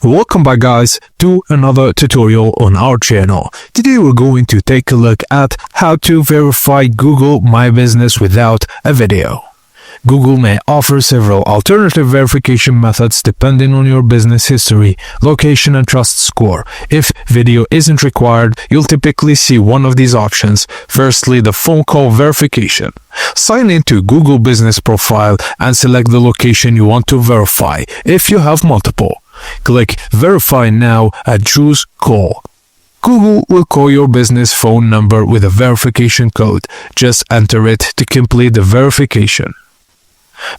Welcome back guys to another tutorial on our channel. Today we're going to take a look at how to verify Google My Business without a video. Google may offer several alternative verification methods depending on your business history, location and trust score. If video isn't required, you'll typically see one of these options. Firstly, the phone call verification. Sign into Google Business Profile and select the location you want to verify if you have multiple. Click Verify Now and choose Call. Google will call your business phone number with a verification code. Just enter it to complete the verification.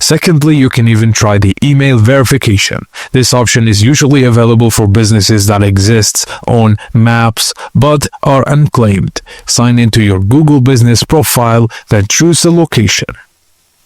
Secondly, you can even try the email verification. This option is usually available for businesses that exist on Maps but are unclaimed. Sign into your Google Business Profile, then choose the location.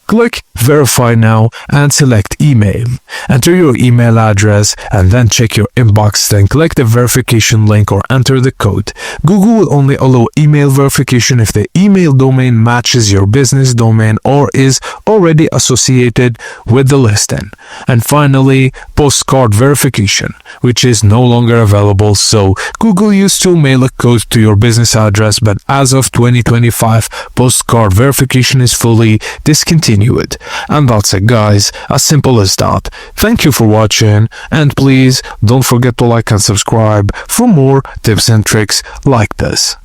Click Verify Now and select Email. Enter your email address and then check your inbox, then click the verification link or enter the code. Google will only allow email verification if the email domain matches your business domain or is already associated with the listing. And finally, postcard verification, which is no longer available. So Google used to mail a code to your business address, but as of 2025, postcard verification is fully discontinued. And that's it guys, as simple as that. Thank you for watching, and please don't forget to like and subscribe for more tips and tricks like this.